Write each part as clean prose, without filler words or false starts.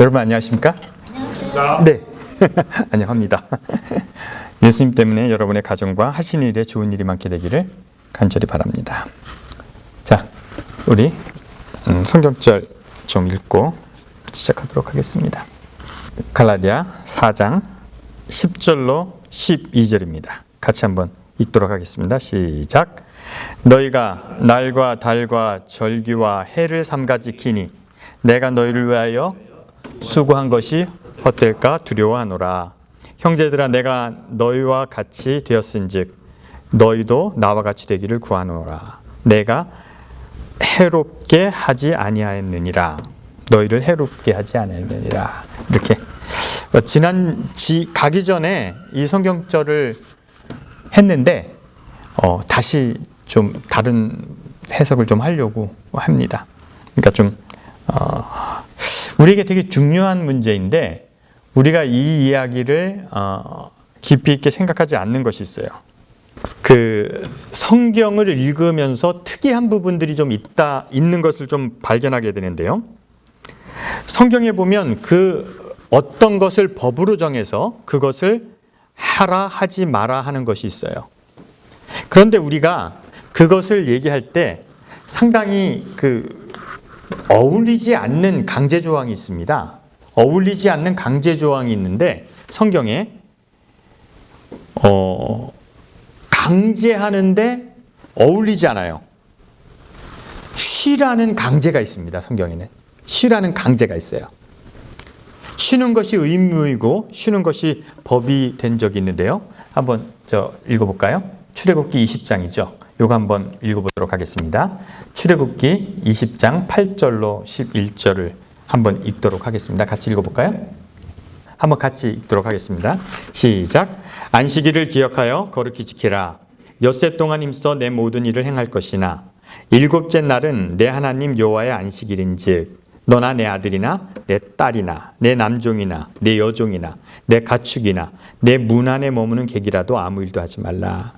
여러분 안녕하십니까? 안녕하세요. 네. 안녕합니다. 예수님 때문에 여러분의 가정과 하신 일에 좋은 일이 많게 되기를 간절히 바랍니다. 자, 우리 성경절 좀 읽고 시작하도록 하겠습니다. 갈라디아 4장 10절로 12절입니다. 같이 한번 읽도록 하겠습니다. 시작. 너희가 날과 달과 절기와 해를 삼가 지키니 내가 너희를 위하여 수고한 것이 헛될까 두려워하노라. 형제들아, 내가 너희와 같이 되었은즉 너희도 나와 같이 되기를 구하노라. 내가 해롭게 하지 아니하였느니라. 너희를 해롭게 하지 아니하였느니라. 이렇게 가기 전에 이 성경절을 했는데 다시 좀 다른 해석을 좀 하려고 합니다. 그러니까 좀 우리에게 되게 중요한 문제인데 우리가 이 이야기를 깊이 있게 생각하지 않는 것이 있어요. 그 성경을 읽으면서 특이한 부분들이 좀 있는 것을 좀 발견하게 되는데요. 성경에 보면 그 어떤 것을 법으로 정해서 그것을 하라 하지 마라 하는 것이 있어요. 그런데 우리가 그것을 얘기할 때 상당히 어울리지 않는 강제 조항이 있습니다. 어울리지 않는 강제 조항이 있는데 성경에 강제하는데 어울리지 않아요. 쉬라는 강제가 있습니다. 성경에는 쉬라는 강제가 있어요. 쉬는 것이 의무이고 쉬는 것이 법이 된 적이 있는데요. 한번 읽어볼까요? 출애굽기 20장이죠. 이거 한번 읽어보도록 하겠습니다. 출애굽기 20장 8절로 11절을 한번 읽도록 하겠습니다. 같이 읽어볼까요? 한번 같이 읽도록 하겠습니다. 시작. 안식일을 기억하여 거룩히 지키라. 엿새 동안 힘써 내 모든 일을 행할 것이나 일곱째 날은 내 하나님 여호와의 안식일인즉 너나 내 아들이나 내 딸이나 내 남종이나 내 여종이나 내 가축이나 내 문 안에 머무는 객이라도 아무 일도 하지 말라.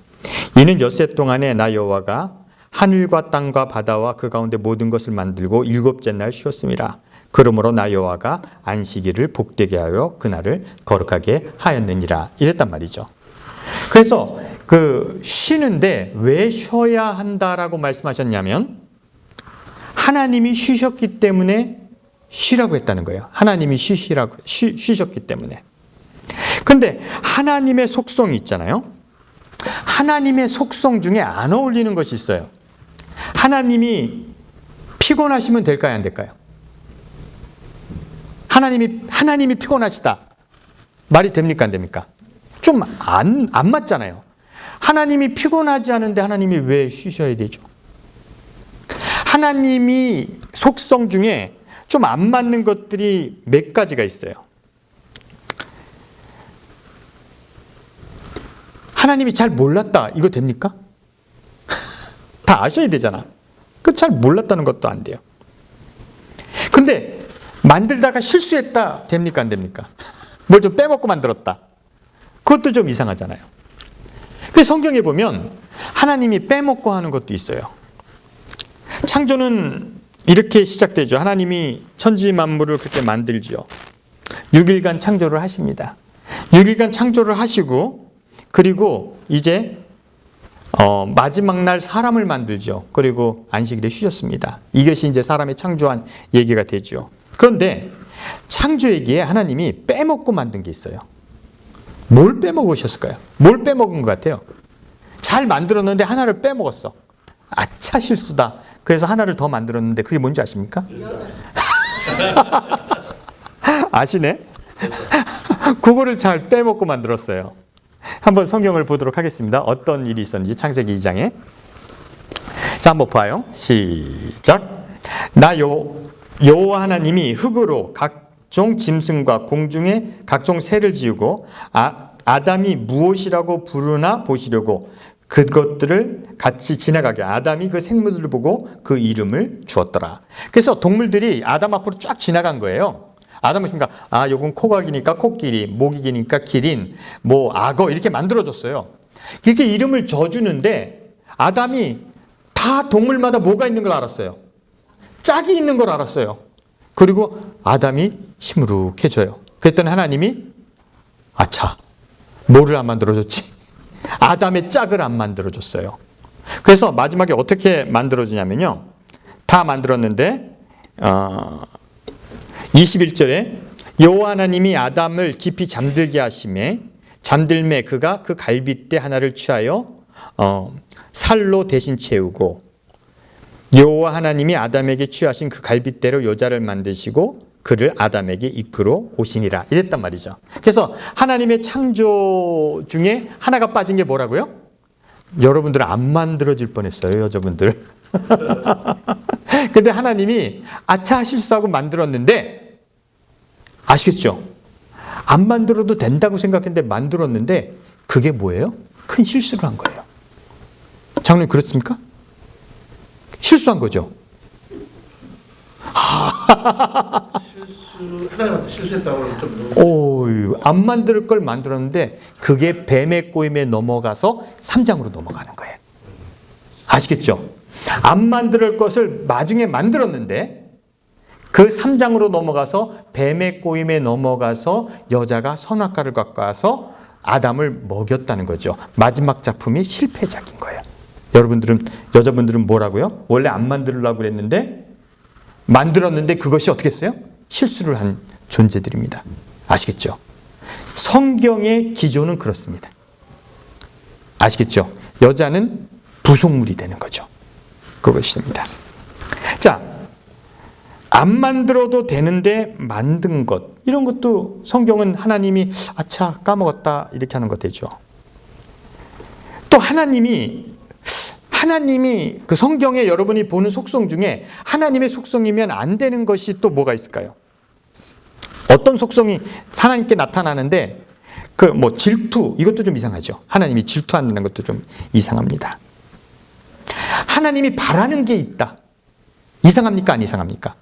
이는 엿새 동안에 나 여호와가 하늘과 땅과 바다와 그 가운데 모든 것을 만들고 일곱째 날 쉬었음이라. 그러므로 나 여호와가 안식일을 복되게 하여 그날을 거룩하게 하였느니라. 이랬단 말이죠. 그래서 쉬는데 왜 쉬어야 한다라고 말씀하셨냐면 하나님이 쉬셨기 때문에 쉬라고 했다는 거예요. 하나님이 쉬셨기 때문에. 근데 하나님의 속성이 있잖아요. 하나님의 속성 중에 안 어울리는 것이 있어요. 하나님이 피곤하시면 될까요, 안 될까요? 하나님이 피곤하시다. 말이 됩니까, 안 됩니까? 좀 안 맞잖아요. 하나님이 피곤하지 않은데 하나님이 왜 쉬셔야 되죠? 하나님이 속성 중에 좀 안 맞는 것들이 몇 가지가 있어요. 하나님이 잘 몰랐다. 이거 됩니까? 다 아셔야 되잖아. 잘 몰랐다는 것도 안 돼요. 근데 만들다가 실수했다. 됩니까? 안 됩니까? 뭘 좀 빼먹고 만들었다. 그것도 좀 이상하잖아요. 근데 성경에 보면 하나님이 빼먹고 하는 것도 있어요. 창조는 이렇게 시작되죠. 하나님이 천지 만물을 그렇게 만들죠. 6일간 창조를 하십니다. 6일간 창조를 하시고 그리고 이제 마지막 날 사람을 만들죠. 그리고 안식일에 쉬셨습니다. 이것이 이제 사람의 창조한 얘기가 되죠. 그런데 창조 얘기에 하나님이 빼먹고 만든 게 있어요. 뭘 빼먹으셨을까요? 뭘 빼먹은 것 같아요? 잘 만들었는데 하나를 빼먹었어. 아차 실수다. 그래서 하나를 더 만들었는데 그게 뭔지 아십니까? 아시네? 그거를 잘 빼먹고 만들었어요. 한번 성경을 보도록 하겠습니다. 어떤 일이 있었는지 창세기 2장에. 자, 한번 봐요. 시작. 나 여호와 하나님이 흙으로 각종 짐승과 공중에 각종 새를 지으고 아담이 무엇이라고 부르나 보시려고 그것들을 같이 지나가게 아담이 그 생물들을 보고 그 이름을 주었더라. 그래서 동물들이 아담 앞으로 쫙 지나간 거예요. 아담은 그러니까 요건 코각이니까 코끼리, 모기니까 기린, 악어 이렇게 만들어줬어요. 이렇게 이름을 져주는데 아담이 다 동물마다 뭐가 있는 걸 알았어요. 짝이 있는 걸 알았어요. 그리고 아담이 시무룩해져요. 그랬더니 하나님이 아차, 뭐를 안 만들어줬지? 아담의 짝을 안 만들어줬어요. 그래서 마지막에 어떻게 만들어주냐면요. 다 만들었는데 21절에 여호와 하나님이 아담을 깊이 잠들게 하심에 잠들매 그가 그 갈빗대 하나를 취하여 살로 대신 채우고 여호와 하나님이 아담에게 취하신 그 갈빗대로 여자를 만드시고 그를 아담에게 이끌어 오시니라 이랬단 말이죠. 그래서 하나님의 창조 중에 하나가 빠진 게 뭐라고요? 여러분들 안 만들어질 뻔했어요, 여자분들. 근데 하나님이 아차 실수하고 만들었는데 아시겠죠? 안 만들어도 된다고 생각했는데 만들었는데 그게 뭐예요? 큰 실수를 한 거예요. 장로님 그렇습니까? 실수한 거죠. 하나님한테 실수했다고 좀. 안 만들 걸 만들었는데 그게 뱀의 꼬임에 넘어가서 3장으로 넘어가는 거예요. 아시겠죠? 안 만들 것을 나중에 만들었는데 그 3장으로 넘어가서 뱀의 꼬임에 넘어가서 여자가 선악과를 갖고 와서 아담을 먹였다는 거죠. 마지막 작품이 실패작인 거예요. 여자분들은 뭐라고요? 원래 안 만들려고 그랬는데 만들었는데 그것이 어떻게 했어요? 실수를 한 존재들입니다. 아시겠죠? 성경의 기조는 그렇습니다. 아시겠죠? 여자는 부속물이 되는 거죠. 그것입니다. 자, 안 만들어도 되는데 만든 것, 이런 것도 성경은 하나님이 아차 까먹었다 이렇게 하는 것 되죠. 또 하나님이 그 성경에 여러분이 보는 속성 중에 하나님의 속성이면 안 되는 것이 또 뭐가 있을까요? 어떤 속성이 하나님께 나타나는데 질투, 이것도 좀 이상하죠. 하나님이 질투한다는 것도 좀 이상합니다. 하나님이 바라는 게 있다. 이상합니까? 안 이상합니까?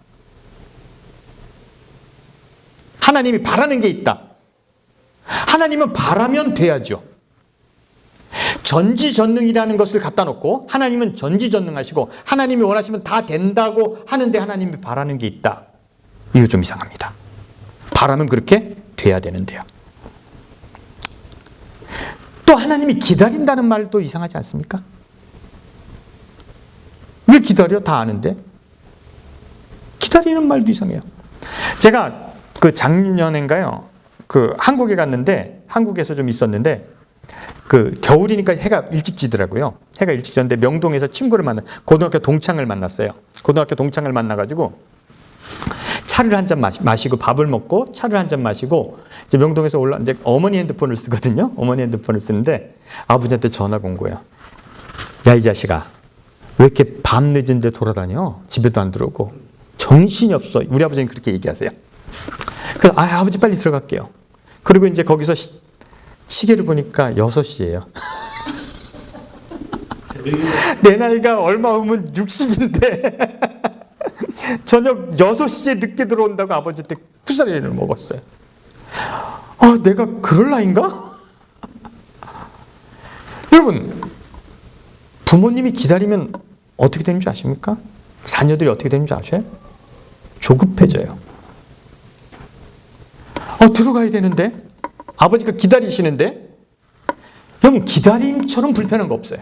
하나님이 바라는 게 있다. 하나님은 바라면 돼야죠. 전지전능이라는 것을 갖다 놓고 하나님은 전지전능하시고 하나님이 원하시면 다 된다고 하는데 하나님이 바라는 게 있다. 이거 좀 이상합니다. 바라면 그렇게 돼야 되는데요. 또 하나님이 기다린다는 말도 이상하지 않습니까? 왜 기다려? 다 아는데. 기다리는 말도 이상해요. 제가 작년인가요? 한국에 갔는데 한국에서 좀 있었는데 겨울이니까 해가 일찍 지더라고요. 해가 일찍 졌는데 명동에서 친구를 고등학교 동창을 만났어요. 고등학교 동창을 만나가지고 차를 한 잔 마시고 밥을 먹고 차를 한 잔 마시고 이제 명동에서 이제 어머니 핸드폰을 쓰거든요. 어머니 핸드폰을 쓰는데 아버지한테 전화가 온 거예요. 야, 이 자식아, 왜 이렇게 밤 늦은데 돌아다녀? 집에도 안 들어오고 정신이 없어. 우리 아버지는 그렇게 얘기하세요. 그래서 아버지 빨리 들어갈게요. 그리고 이제 거기서 시계를 보니까 6시예요. 내 나이가 얼마 후면 60인데 저녁 6시에 늦게 들어온다고 아버지한테 쿠사리를 먹었어요. 내가 그럴 나이인가? 여러분, 부모님이 기다리면 어떻게 되는 줄 아십니까? 자녀들이 어떻게 되는 줄 아세요? 조급해져요. 들어가야 되는데 아버지가 기다리시는데 여러분, 기다림처럼 불편한 거 없어요.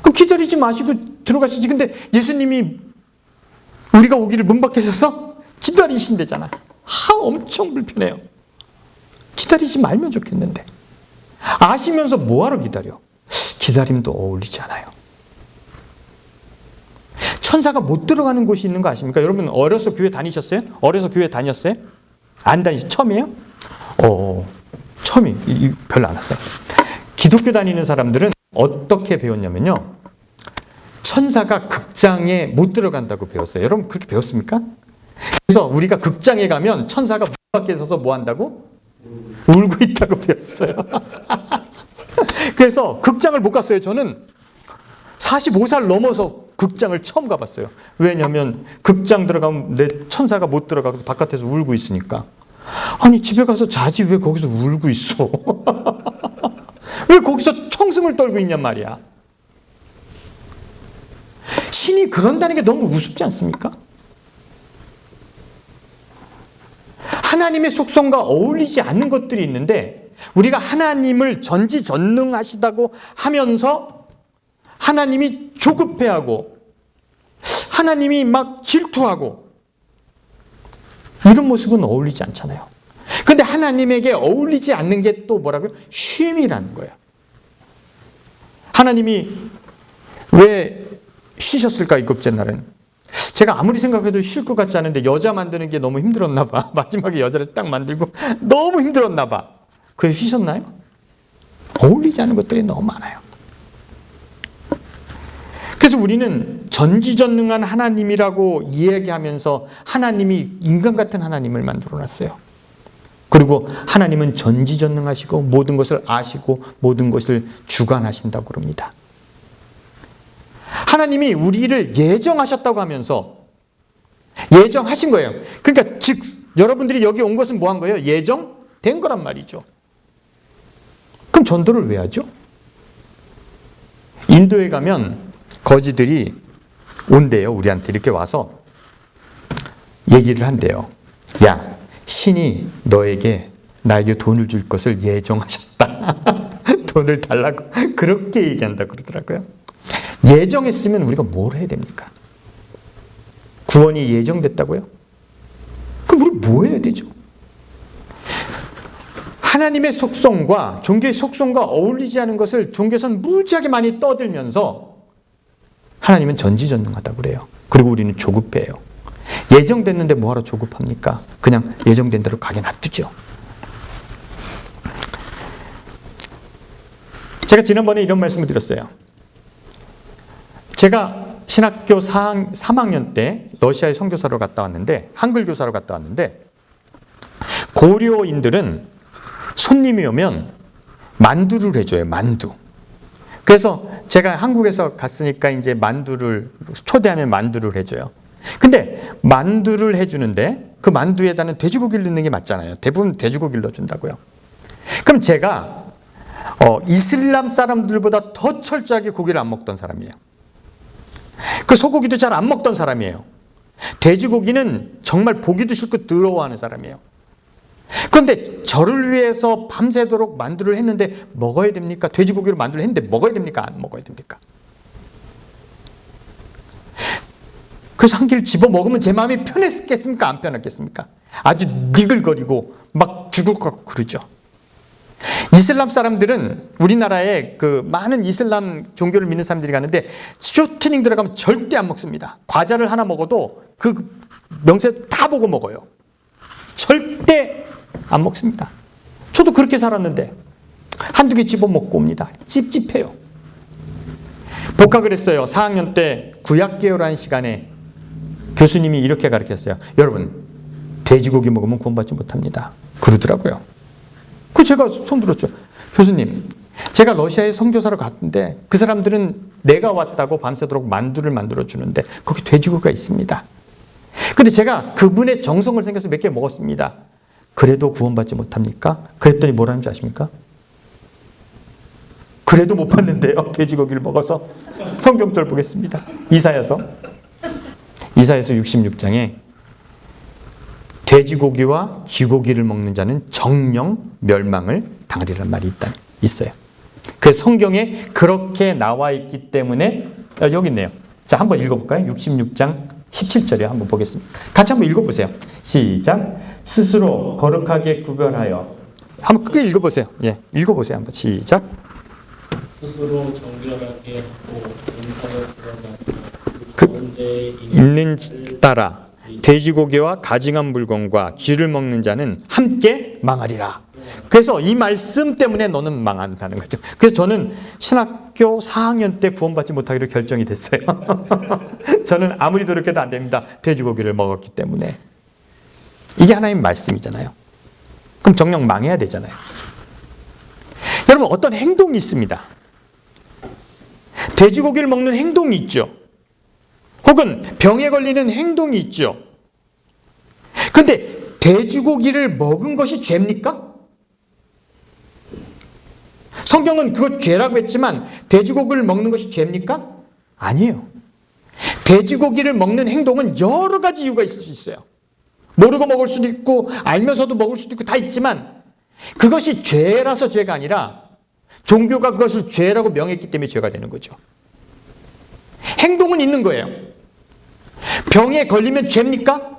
그럼 기다리지 마시고 들어가시지. 근데 예수님이 우리가 오기를 문 밖에 서서 기다리신대잖아. 엄청 불편해요. 기다리지 말면 좋겠는데. 아시면서 뭐하러 기다려? 기다림도 어울리지 않아요. 천사가 못 들어가는 곳이 있는 거 아십니까? 여러분 어려서 교회 다니셨어요? 어려서 교회 다녔어요? 안 다니셨어요? 처음이에요? 처음이 별로 안 왔어요. 기독교 다니는 사람들은 어떻게 배웠냐면요, 천사가 극장에 못 들어간다고 배웠어요. 여러분 그렇게 배웠습니까? 그래서 우리가 극장에 가면 천사가 문 밖에 서서 뭐 한다고? 울고 있다고 배웠어요. 그래서 극장을 못 갔어요. 저는 45살 넘어서 극장을 처음 가봤어요. 왜냐하면 극장 들어가면 내 천사가 못 들어가고 바깥에서 울고 있으니까. 아니 집에 가서 자지 왜 거기서 울고 있어? 왜 거기서 청승을 떨고 있냔 말이야. 신이 그런다는 게 너무 우습지 않습니까? 하나님의 속성과 어울리지 않는 것들이 있는데 우리가 하나님을 전지전능하시다고 하면서 하나님이 조급해하고 하나님이 막 질투하고 이런 모습은 어울리지 않잖아요. 근데 하나님에게 어울리지 않는 게 또 뭐라고요? 쉼이라는 거예요. 하나님이 왜 쉬셨을까 이곱째 날은? 제가 아무리 생각해도 쉴 것 같지 않은데 여자 만드는 게 너무 힘들었나 봐. 마지막에 여자를 딱 만들고 너무 힘들었나 봐. 그래서 쉬셨나요? 어울리지 않는 것들이 너무 많아요. 그래서 우리는 전지전능한 하나님이라고 이야기하면서 하나님이 인간 같은 하나님을 만들어놨어요. 그리고 하나님은 전지전능하시고 모든 것을 아시고 모든 것을 주관하신다고 그럽니다. 하나님이 우리를 예정하셨다고 하면서 예정하신 거예요. 그러니까 즉 여러분들이 여기 온 것은 뭐 한 거예요? 예정된 거란 말이죠. 그럼 전도를 왜 하죠? 인도에 가면 거지들이 온대요. 우리한테 이렇게 와서 얘기를 한대요. 야, 신이 나에게 돈을 줄 것을 예정하셨다. 돈을 달라고 그렇게 얘기한다 그러더라고요. 예정했으면 우리가 뭘 해야 됩니까? 구원이 예정됐다고요? 그럼 우리 뭐 해야 되죠? 하나님의 속성과 종교의 속성과 어울리지 않은 것을 종교에서는 무지하게 많이 떠들면서 하나님은 전지전능하다고 그래요. 그리고 우리는 조급해요. 예정됐는데 뭐하러 조급합니까? 그냥 예정된 대로 가게 놔두죠. 제가 지난번에 이런 말씀을 드렸어요. 제가 신학교 3학년 때 러시아에 선교사로 갔다 왔는데 한글 교사로 갔다 왔는데 고려인들은 손님이 오면 만두를 해줘요. 만두. 그래서 제가 한국에서 갔으니까 이제 만두를 초대하면 만두를 해줘요. 근데 만두를 해주는데 그 만두에다는 돼지고기를 넣는 게 맞잖아요. 대부분 돼지고기를 넣어준다고요. 그럼 제가 이슬람 사람들보다 더 철저하게 고기를 안 먹던 사람이에요. 그 소고기도 잘 안 먹던 사람이에요. 돼지고기는 정말 보기도 싫고 더러워하는 사람이에요. 그런데 저를 위해서 밤새도록 만두를 했는데 먹어야 됩니까? 돼지고기로 만두를 했는데 먹어야 됩니까? 안 먹어야 됩니까? 그래서 한 끼를 집어 먹으면 제 마음이 편했겠습니까? 안 편했겠습니까? 아주 니글거리고 막 죽을 것 같고 그러죠. 이슬람 사람들은 우리나라에 그 많은 이슬람 종교를 믿는 사람들이 가는데 쇼트닝 들어가면 절대 안 먹습니다. 과자를 하나 먹어도 그 명세 다 보고 먹어요. 절대 안 먹습니다. 저도 그렇게 살았는데 한두 개 집어먹고 옵니다. 찝찝해요. 복학을 했어요. 4학년 때 구약개요라는 시간에 교수님이 이렇게 가르쳤어요. 여러분, 돼지고기 먹으면 구원받지 못합니다. 그러더라고요. 그 제가 손들었죠. 교수님, 제가 러시아에 선교사로 갔는데 그 사람들은 내가 왔다고 밤새도록 만두를 만들어주는데 거기 돼지고기가 있습니다. 근데 제가 그분의 정성을 생겨서 몇 개 먹었습니다. 그래도 구원받지 못합니까? 그랬더니 뭐라는 줄 아십니까? 그래도 못 받는데요. 돼지고기를 먹어서. 성경절 보겠습니다. 이사야서 66장에 돼지고기와 쥐고기를 먹는 자는 정령 멸망을 당하리라는 말이 있어요. 그래서 성경에 그렇게 나와 있기 때문에 여기 있네요. 자, 한번 읽어볼까요? 66장 17절에 한번 보겠습니다. 같이 한번 읽어보세요. 시작. 스스로 거룩하게 구별하여. 한번 크게 읽어보세요. 예, 읽어보세요. 한번 시작. 스스로 정결하게 하고 인사를 드러나서 그 가운데 있는 따라 돼지고기와 가증한 물건과 쥐를 먹는 자는 함께 망하리라. 그래서 이 말씀 때문에 너는 망한다는 거죠. 그래서 저는 신학교 4학년 때 구원받지 못하기로 결정이 됐어요. 저는 아무리 노력해도 안 됩니다. 돼지고기를 먹었기 때문에. 이게 하나님 말씀이잖아요. 그럼 정녕 망해야 되잖아요. 여러분, 어떤 행동이 있습니다. 돼지고기를 먹는 행동이 있죠. 혹은 병에 걸리는 행동이 있죠. 그런데 돼지고기를 먹은 것이 죄입니까? 성경은 그거 죄라고 했지만 돼지고기를 먹는 것이 죄입니까? 아니에요. 돼지고기를 먹는 행동은 여러 가지 이유가 있을 수 있어요. 모르고 먹을 수도 있고 알면서도 먹을 수도 있고 다 있지만 그것이 죄라서 죄가 아니라 종교가 그것을 죄라고 명했기 때문에 죄가 되는 거죠. 행동은 있는 거예요. 병에 걸리면 죄입니까?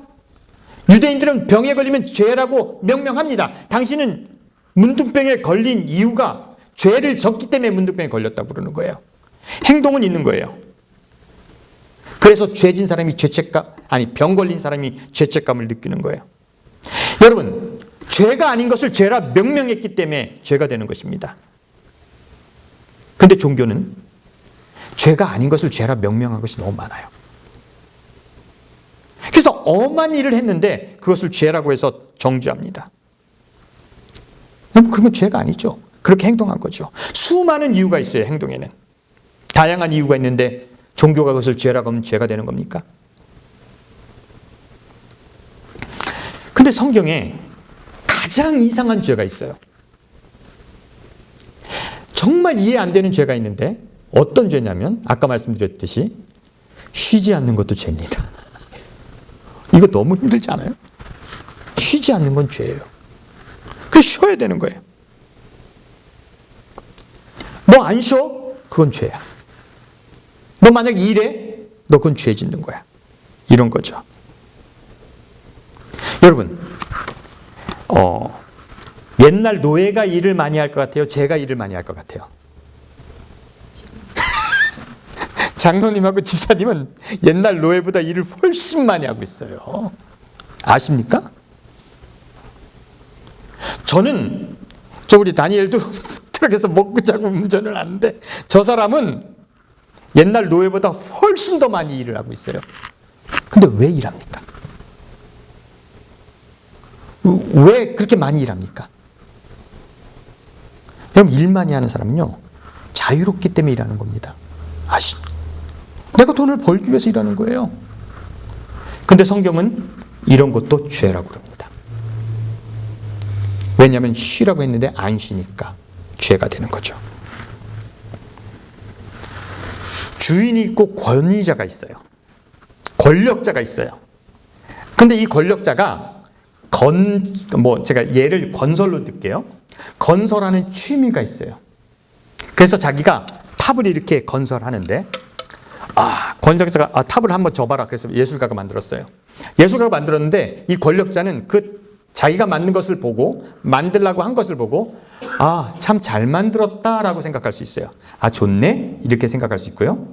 유대인들은 병에 걸리면 죄라고 명명합니다. 당신은 문둥병에 걸린 이유가 죄를 졌기 때문에 문둥병에 걸렸다고 그러는 거예요. 행동은 있는 거예요. 그래서 죄진 사람이 병 걸린 사람이 죄책감을 느끼는 거예요. 여러분, 죄가 아닌 것을 죄라 명명했기 때문에 죄가 되는 것입니다. 근데 종교는 죄가 아닌 것을 죄라 명명한 것이 너무 많아요. 그래서 엄한 일을 했는데 그것을 죄라고 해서 정죄합니다. 그러면 죄가 아니죠. 그렇게 행동한 거죠. 수많은 이유가 있어요. 행동에는. 다양한 이유가 있는데 종교가 그것을 죄라고 하면 죄가 되는 겁니까? 근데 성경에 가장 이상한 죄가 있어요. 정말 이해 안 되는 죄가 있는데 어떤 죄냐면 아까 말씀드렸듯이 쉬지 않는 것도 죄입니다. 이거 너무 힘들지 않아요? 쉬지 않는 건 죄예요. 그 쉬어야 되는 거예요. 너 안 쉬어? 그건 죄야. 너 만약 일해? 너 그건 죄 짓는 거야. 이런 거죠. 여러분, 옛날 노예가 일을 많이 할 것 같아요? 제가 일을 많이 할 것 같아요? 장로님하고 집사님은 옛날 노예보다 일을 훨씬 많이 하고 있어요. 아십니까? 저는 우리 다니엘도 트럭에서 먹고 자고 운전을 하는데 저 사람은 옛날 노예보다 훨씬 더 많이 일을 하고 있어요. 근데 왜 일합니까? 왜 그렇게 많이 일합니까? 여러분, 일 많이 하는 사람은요, 자유롭기 때문에 일하는 겁니다. 아시죠? 내가 돈을 벌기 위해서 일하는 거예요. 근데 성경은 이런 것도 죄라고 그럽니다. 왜냐하면 쉬라고 했는데 안 쉬니까 죄가 되는 거죠. 주인이 있고 권위자가 있어요. 권력자가 있어요. 근데 이 권력자가 제가 예를 건설로 들게요. 건설하는 취미가 있어요. 그래서 자기가 탑을 이렇게 건설하는데 권력자가 탑을 한번 줘봐라. 그래서 예술가가 만들었어요. 예술가가 만들었는데 이 권력자는 자기가 만든 것을 보고 만들라고 한 것을 보고 참 잘 만들었다라고 생각할 수 있어요. 좋네? 이렇게 생각할 수 있고요.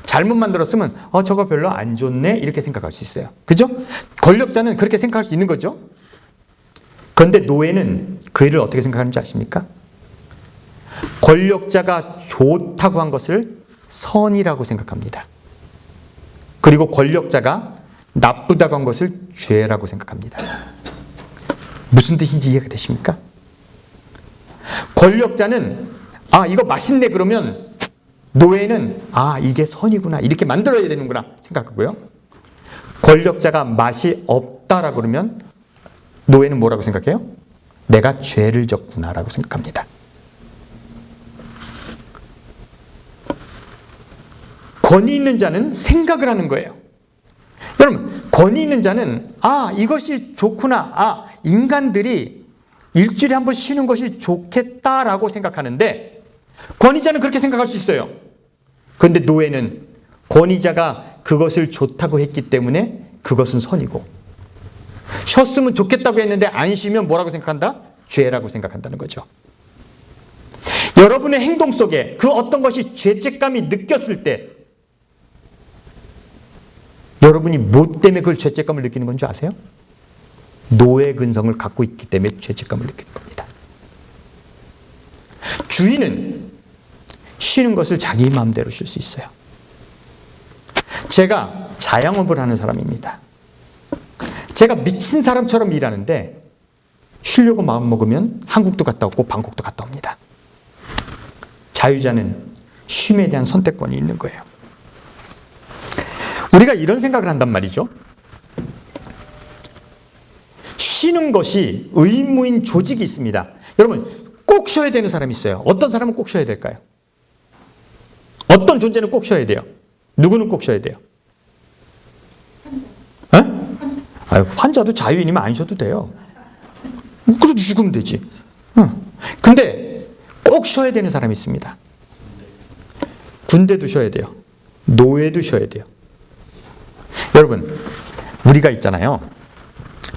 잘못 만들었으면 저거 별로 안 좋네? 이렇게 생각할 수 있어요. 그죠? 권력자는 그렇게 생각할 수 있는 거죠. 그런데 노예는 그 일을 어떻게 생각하는지 아십니까? 권력자가 좋다고 한 것을 선이라고 생각합니다. 그리고 권력자가 나쁘다고 한 것을 죄라고 생각합니다. 무슨 뜻인지 이해가 되십니까? 권력자는 이거 맛있네 그러면 노예는 이게 선이구나 이렇게 만들어야 되는구나 생각하고요. 권력자가 맛이 없다라고 그러면 노예는 뭐라고 생각해요? 내가 죄를 졌구나라고 생각합니다. 권위 있는 자는 생각을 하는 거예요. 여러분, 권위 있는 자는 이것이 좋구나. 인간들이 일주일에 한 번 쉬는 것이 좋겠다라고 생각하는데 권위자는 그렇게 생각할 수 있어요. 그런데 노예는 권위자가 그것을 좋다고 했기 때문에 그것은 선이고 쉬었으면 좋겠다고 했는데 안 쉬면 뭐라고 생각한다? 죄라고 생각한다는 거죠. 여러분의 행동 속에 그 어떤 것이 죄책감이 느꼈을 때 여러분이 뭐 때문에 그걸 죄책감을 느끼는 건지 아세요? 노예 근성을 갖고 있기 때문에 죄책감을 느끼는 겁니다. 주인은 쉬는 것을 자기 마음대로 쉴 수 있어요. 제가 자영업을 하는 사람입니다. 제가 미친 사람처럼 일하는데 쉬려고 마음먹으면 한국도 갔다 오고 방콕도 갔다 옵니다. 자유자는 쉼에 대한 선택권이 있는 거예요. 우리가 이런 생각을 한단 말이죠. 쉬는 것이 의무인 조직이 있습니다. 여러분, 꼭 쉬어야 되는 사람이 있어요. 어떤 사람은 꼭 쉬어야 될까요? 어떤 존재는 꼭 쉬어야 돼요? 누구는 꼭 쉬어야 돼요? 환자도 자유인이면 안 쉬어도 돼요. 그래도 죽으면 되지. 근데 꼭 쉬어야 되는 사람이 있습니다. 군대도 쉬어야 돼요. 노예도 쉬어야 돼요. 여러분, 우리가 있잖아요.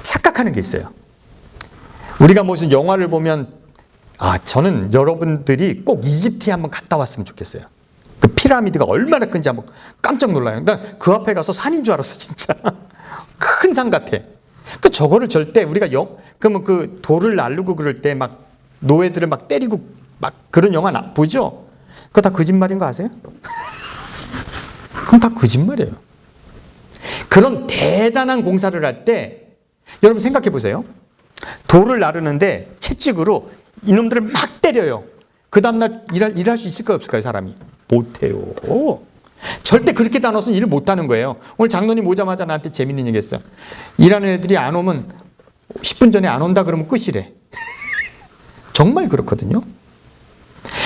착각하는 게 있어요. 우리가 무슨 영화를 보면 저는 여러분들이 꼭 이집트에 한번 갔다 왔으면 좋겠어요. 그 피라미드가 얼마나 큰지 한번 깜짝 놀라요. 나 그 앞에 가서 산인 줄 알았어, 진짜. 큰 산 같아. 그 저거를 절대 우리가 그러면 그 돌을 나르고 그럴 때 막 노예들을 막 때리고 막 그런 영화 보죠? 그거 다 거짓말인 거 아세요? 그건 다 거짓말이에요. 그런 대단한 공사를 할 때 여러분 생각해 보세요. 돌을 나르는데 채찍으로 이놈들을 막 때려요. 그 다음날 일할 수 있을까요, 없을까요, 사람이? 못해요. 절대 그렇게 나눠서는 일을 못하는 거예요. 오늘 장로님 오자마자 나한테 재밌는 얘기 했어. 일하는 애들이 안 오면 10분 전에 안 온다 그러면 끝이래. 정말 그렇거든요.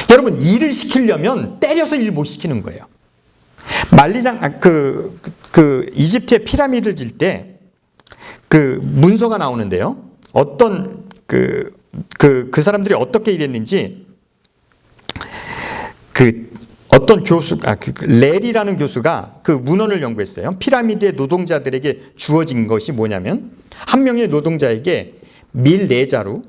여러분, 일을 시키려면 때려서 일 못 시키는 거예요. 이집트의 피라미드를 질 때 그 문서가 나오는데요. 어떤 그 사람들이 어떻게 일했는지 어떤 렐이라는 교수가 그 문헌을 연구했어요. 피라미드의 노동자들에게 주어진 것이 뭐냐면 한 명의 노동자에게 밀 4자루,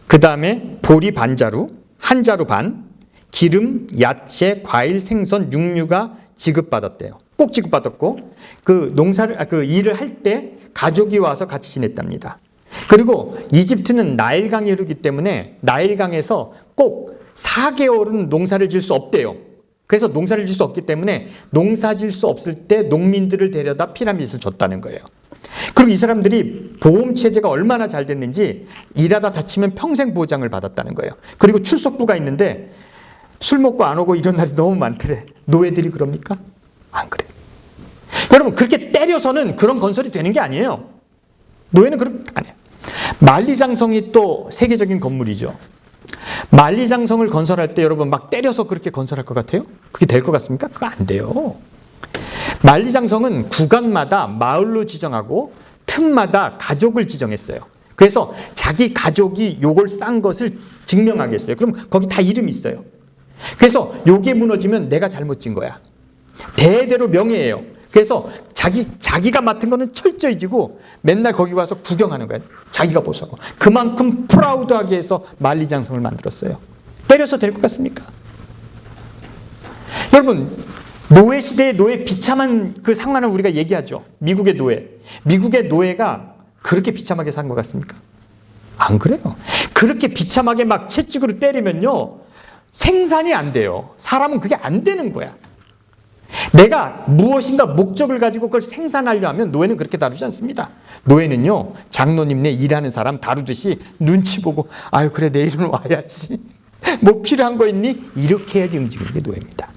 그 다음에 보리 반자루, 한 자루 반, 기름, 야채, 과일, 생선, 육류가 지급받았대요. 꼭 지급받았고 그 일을 할 때 가족이 와서 같이 지냈답니다. 그리고 이집트는 나일강이 흐르기 때문에 나일강에서 꼭 4개월은 농사를 질 수 없대요. 그래서 농사를 질 수 없기 때문에 농사 질 수 없을 때 농민들을 데려다 피라미드를 줬다는 거예요. 그리고 이 사람들이 보험 체제가 얼마나 잘 됐는지 일하다 다치면 평생 보장을 받았다는 거예요. 그리고 출석부가 있는데 술 먹고 안 오고 이런 날이 너무 많더래. 노예들이 그럽니까? 안 그래. 여러분, 그렇게 때려서는 그런 건설이 되는 게 아니에요. 노예는 그런 게 아니에요. 만리장성이 또 세계적인 건물이죠. 만리장성을 건설할 때 여러분 막 때려서 그렇게 건설할 것 같아요? 그게 될 것 같습니까? 그거 안 돼요. 만리장성은 구간마다 마을로 지정하고 틈마다 가족을 지정했어요. 그래서 자기 가족이 요걸 쌓은 것을 증명하겠어요. 그럼 거기 다 이름이 있어요. 그래서 요게 무너지면 내가 잘못 진 거야. 대대로 명예예요. 그래서 자기가 맡은 거는 철저히 지고 맨날 거기 와서 구경하는 거야. 자기가 보수하고. 그만큼 프라우드하게 해서 만리장성을 만들었어요. 때려서 될 것 같습니까? 여러분, 노예 시대의 노예 비참한 그 상황을 우리가 얘기하죠. 미국의 노예. 미국의 노예가 그렇게 비참하게 산 것 같습니까? 안 그래요. 그렇게 비참하게 막 채찍으로 때리면요, 생산이 안 돼요. 사람은 그게 안 되는 거야. 내가 무엇인가 목적을 가지고 그걸 생산하려 하면 노예는 그렇게 다루지 않습니다. 노예는요, 장로님네 일하는 사람 다루듯이 눈치 보고 아유 그래 내일은 와야지. 뭐 필요한 거 있니? 이렇게 해야지 움직이는 게 노예입니다.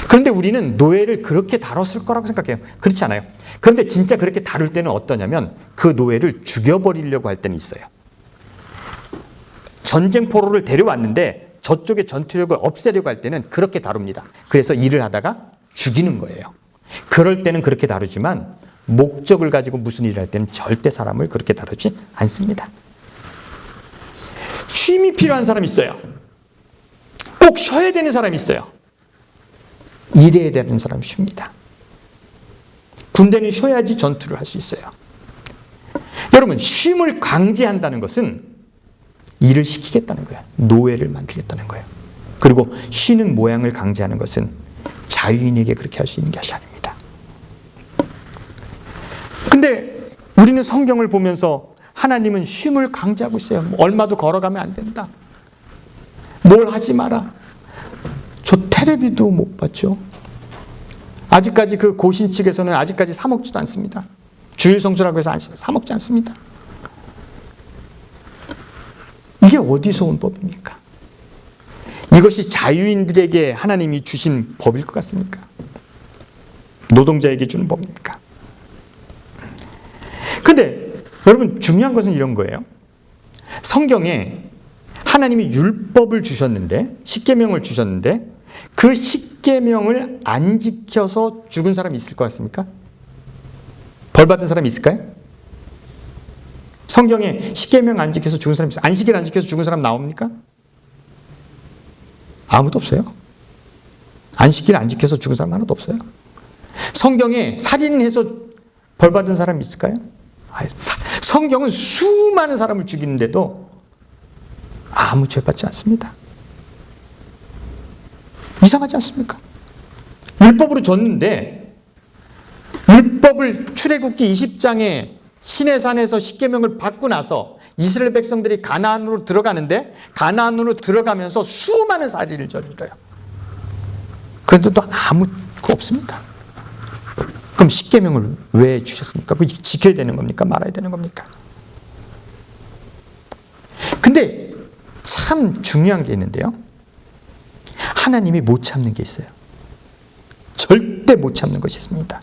그런데 우리는 노예를 그렇게 다뤘을 거라고 생각해요. 그렇지 않아요. 그런데 진짜 그렇게 다룰 때는 어떠냐면 그 노예를 죽여버리려고 할 때는 있어요. 전쟁 포로를 데려왔는데 저쪽의 전투력을 없애려고 할 때는 그렇게 다룹니다. 그래서 일을 하다가 죽이는 거예요. 그럴 때는 그렇게 다루지만 목적을 가지고 무슨 일을 할 때는 절대 사람을 그렇게 다루지 않습니다. 쉼이 필요한 사람이 있어요. 꼭 쉬어야 되는 사람이 있어요. 일해야 되는 사람은 쉽니다. 군대는 쉬어야지 전투를 할 수 있어요. 여러분, 쉼을 강제한다는 것은 일을 시키겠다는 거예요. 노예를 만들겠다는 거예요. 그리고 쉬는 모양을 강제하는 것은 자유인에게 그렇게 할 수 있는 것이 아닙니다. 근데 우리는 성경을 보면서 하나님은 쉼을 강제하고 있어요. 얼마도 걸어가면 안 된다. 뭘 하지 마라. 저 테레비도 못 봤죠. 아직까지 그 고신 측에서는 아직까지 사 먹지도 않습니다. 주일 성수라고 해서 사 먹지 않습니다. 이게 어디서 온 법입니까? 이것이 자유인들에게 하나님이 주신 법일 것 같습니까? 노동자에게 주는 법입니까? 근데 여러분, 중요한 것은 이런 거예요. 성경에 하나님이 율법을 주셨는데, 십계명을 주셨는데 그 십계명을 안 지켜서 죽은 사람이 있을 것 같습니까? 벌 받은 사람이 있을까요? 성경에 십계명 안 지켜서 죽은 사람이 있어요? 안식일 안 지켜서 죽은 사람 나옵니까? 아무도 없어요. 안식일 안 지켜서 죽은 사람 하나도 없어요. 성경에 살인해서 벌 받은 사람이 있을까요? 성경은 수많은 사람을 죽이는데도 아무 죄 받지 않습니다. 이상하지 않습니까? 율법으로 줬는데 율법을 출애굽기 20장에 시내산에서 십계명을 받고 나서 이스라엘 백성들이 가나안으로 들어가는데 가나안으로 들어가면서 수많은 살인을 저질러요. 그런데도 아무 거 없습니다. 그럼 십계명을 왜 주셨습니까? 그 지켜야 되는 겁니까? 말아야 되는 겁니까? 근데 참 중요한 게 있는데요. 하나님이 못 참는 게 있어요. 절대 못 참는 것이 있습니다.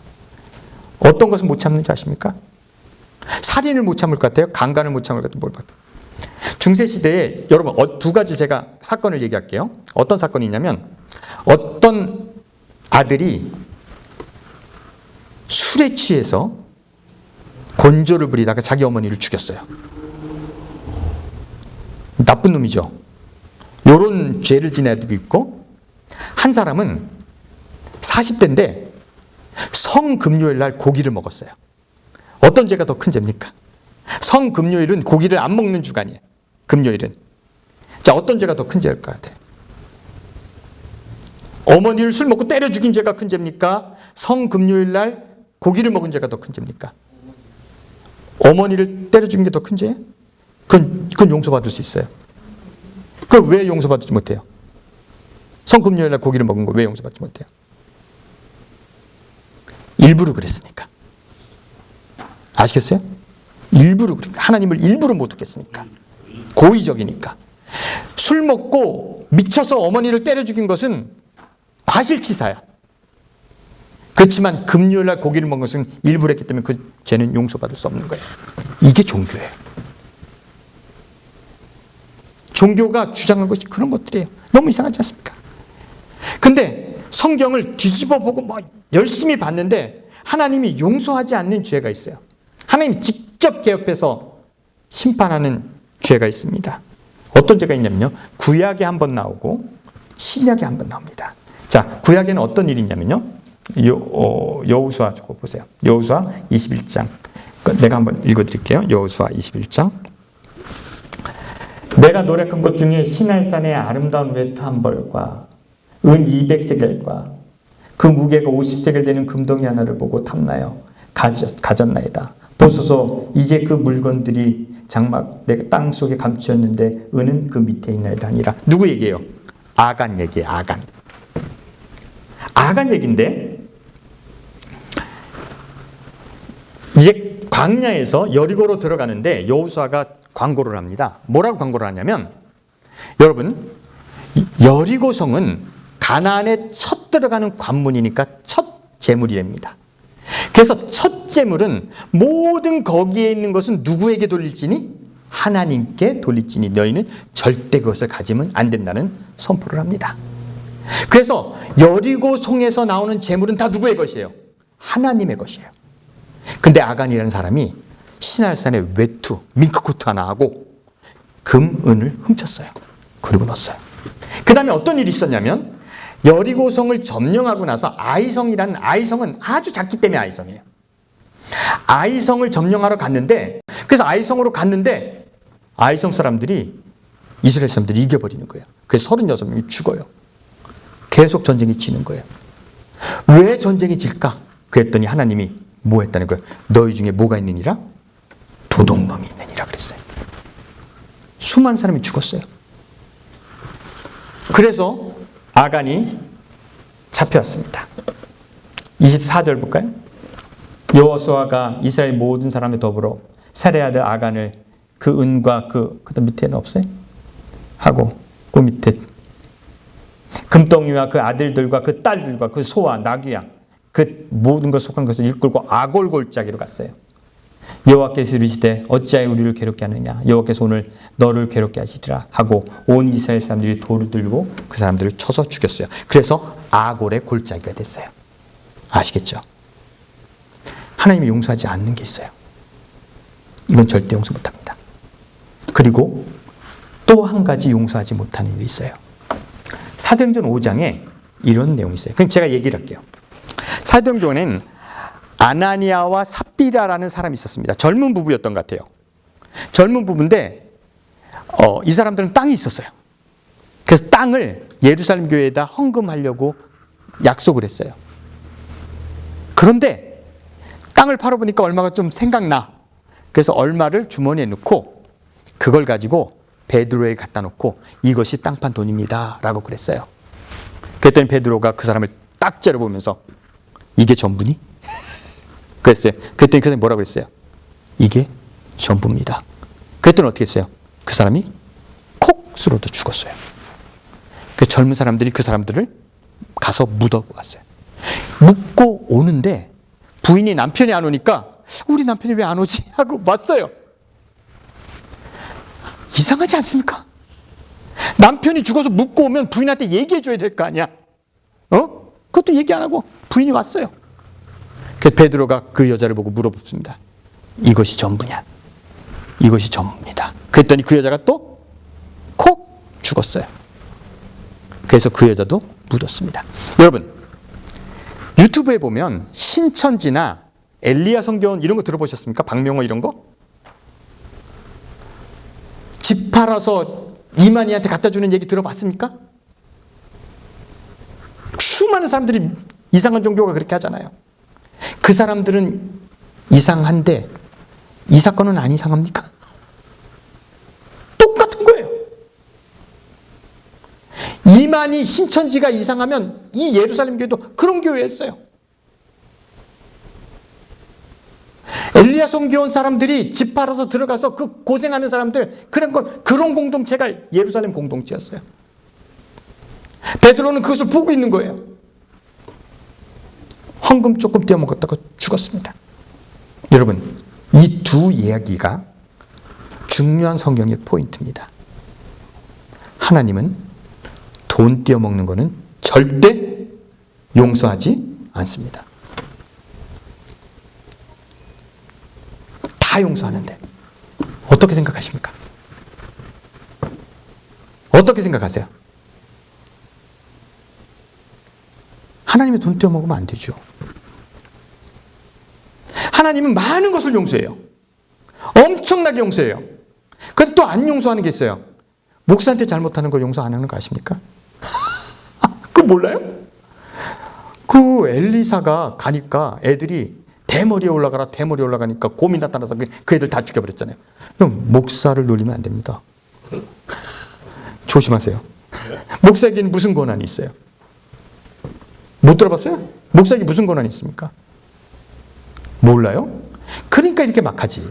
어떤 것은 못 참는 줄 아십니까? 살인을 못 참을 것 같아요? 강간을 못 참을 것 같아요? 뭘 같아요? 중세시대에 여러분 두 가지 제가 사건을 얘기할게요. 어떤 사건이 있냐면 어떤 아들이 술에 취해서 건조를 부리다가 자기 어머니를 죽였어요. 나쁜 놈이죠. 이런 죄를 지닌 애들도 있고 한 사람은 40대인데 성금요일 날 고기를 먹었어요. 어떤 죄가 더 큰 죄입니까? 성금요일은 고기를 안 먹는 주간이에요. 금요일은. 자, 어떤 죄가 더 큰 죄일 것 같아요? 어머니를 술 먹고 때려 죽인 죄가 큰 죄입니까? 성금요일 날 고기를 먹은 죄가 더 큰 죄입니까? 어머니를 때려 죽인 게 더 큰 죄예요? 그건 용서받을 수 있어요. 그걸 왜 용서받지 못해요? 성금요일 날 고기를 먹은 거 왜 용서받지 못해요? 일부러 그랬으니까. 아시겠어요? 일부러 그러니까. 하나님을 일부러 못 듣겠으니까. 고의적이니까. 술 먹고 미쳐서 어머니를 때려 죽인 것은 과실치사야. 그렇지만 금요일 날 고기를 먹은 것은 일부러 했기 때문에 그 죄는 용서받을 수 없는 거예요. 이게 종교예요. 종교가 주장한 것이 그런 것들이에요. 너무 이상하지 않습니까? 근데 성경을 뒤집어 보고 막 열심히 봤는데 하나님이 용서하지 않는 죄가 있어요. 하나님이 직접 개업해서 심판하는 죄가 있습니다. 어떤 죄가 있냐면요. 구약에 한 번 나오고 신약에 한 번 나옵니다. 자, 구약에는 어떤 일이 있냐면요. 여호수아 저거 보세요. 여호수아 21장. 내가 한번 읽어드릴게요. 여호수아 21장. 내가 노력한 것 중에 시날산의 아름다운 외투 한 벌과 은 200세겔과 그 무게가 50세겔 되는 금동이 하나를 보고 탐나요 가졌나이다. 보소서 이제 그 물건들이 장막 내가 땅 속에 감추었는데 은은 그 밑에 있나이다 아니라. 누구 얘기예요? 아간 얘기예요. 아간 얘기인데 이제 광야에서 여리고로 들어가는데 여호수아가 광고를 합니다. 뭐라고 광고를 하냐면 여러분 여리고성은 가나안에 첫 들어가는 관문이니까 첫 제물이랍니다. 그래서 첫 제물은 모든 거기에 있는 것은 누구에게 돌릴지니? 하나님께 돌릴지니 너희는 절대 그것을 가지면 안 된다는 선포를 합니다. 그래서 여리고성에서 나오는 제물은 다 누구의 것이에요? 하나님의 것이에요. 근데 아간이라는 사람이 시날산의 외투, 밍크코트 하나 하고 금, 은을 훔쳤어요. 그리고 넣었어요. 그 다음에 어떤 일이 있었냐면 여리고성을 점령하고 나서 아이성이라는 아이성은 아주 작기 때문에 아이성이에요. 아이성을 점령하러 갔는데 그래서 아이성으로 갔는데 아이성 사람들이 이스라엘 사람들이 이겨버리는 거예요. 그래서 36명이 죽어요. 계속 전쟁이 지는 거예요. 왜 전쟁이 질까? 그랬더니 하나님이 뭐 했다는 거예요? 너희 중에 뭐가 있느니라? 도둑놈이 있느니라 그랬어요. 수많은 사람이 죽었어요. 그래서 아간이 잡혀왔습니다. 24절 볼까요? 여호수아가 이스라엘 모든 사람에 더불어 살의 아들 아간을 그 은과 그 밑에는 없어요? 하고 그 밑에 금덩이와 그 아들들과 그 딸들과 그 소와 나귀야 그 모든 것 속한 것을 이끌고 아골 골짜기로 갔어요. 여호와께서 이르시되 어찌하여 우리를 괴롭게 하느냐 여호와께서 오늘 너를 괴롭게 하시리라 하고 온 이스라엘 사람들이 돌을 들고 그 사람들을 쳐서 죽였어요. 그래서 아골의 골짜기가 됐어요. 아시겠죠? 하나님이 용서하지 않는 게 있어요. 이건 절대 용서 못합니다. 그리고 또 한 가지 용서하지 못하는 일이 있어요. 사도행전 5장에 이런 내용이 있어요. 그럼 제가 얘기를 할게요. 사도행전에는 아나니아와 삽비라라는 사람이 있었습니다. 젊은 부부였던 것 같아요. 젊은 부부인데 이 사람들은 땅이 있었어요. 그래서 땅을 예루살렘 교회에다 헌금하려고 약속을 했어요. 그런데 땅을 팔아보니까 얼마가 좀 생각나. 그래서 얼마를 주머니에 넣고 그걸 가지고 베드로에게 갖다 놓고 이것이 땅판 돈입니다 라고 그랬어요. 그랬더니 베드로가 그 사람을 딱 째려보면서 이게 전부니? 그랬어요. 그랬더니 그 사람이 뭐라고 그랬어요? 이게 전부입니다. 그랬더니 어떻게 했어요? 그 사람이 콕 쓰러져 죽었어요. 그 젊은 사람들이 그 사람들을 가서 묻어고 갔어요. 묻고 오는데 부인이 남편이 안 오니까 우리 남편이 왜 안 오지? 하고 왔어요. 이상하지 않습니까? 남편이 죽어서 묻고 오면 부인한테 얘기해 줘야 될 거 아니야. 그것도 얘기 안 하고 부인이 왔어요. 그래서 베드로가 그 여자를 보고 물어봅니다. 이것이 전부냐? 이것이 전부입니다. 그랬더니 그 여자가 또 콕 죽었어요. 그래서 그 여자도 묻었습니다. 여러분, 유튜브에 보면 신천지나 엘리야 성경 이런 거 들어보셨습니까? 박명호 이런 거? 집 팔아서 이만희한테 갖다 주는 얘기 들어봤습니까? 수많은 사람들이 이상한 종교가 그렇게 하잖아요. 그 사람들은 이상한데 이 사건은 안 이상합니까? 똑같은 거예요. 이만희 신천지가 이상하면 이 예루살렘 교회도 그런 교회였어요. 엘리야 성교원 사람들이 집 팔아서 들어가서 그 고생하는 사람들 그런 공동체가 예루살렘 공동체였어요. 베드로는 그것을 보고 있는 거예요. 헌금 조금 떼어먹었다가 죽었습니다. 여러분, 이 두 이야기가 중요한 성경의 포인트입니다. 하나님은 돈 떼어먹는 것은 절대 용서하지 않습니다. 다 용서하는데 어떻게 생각하십니까? 어떻게 생각하세요? 하나님의 돈 떼어먹으면 안 되죠. 하나님은 많은 것을 용서해요. 엄청나게 용서해요. 그런데 또 안 용서하는 게 있어요. 목사한테 잘못하는 거 용서 안 하는 거 아십니까? 그거 몰라요? 그 엘리사가 가니까 애들이 대머리에 올라가니까 곰이 나타나서 그 애들 다 죽여버렸잖아요. 그럼 목사를 놀리면 안 됩니다. 조심하세요. 목사에게는 무슨 권한이 있어요? 못 들어봤어요? 목사에게 무슨 권한이 있습니까? 몰라요? 그러니까 이렇게 막 하지.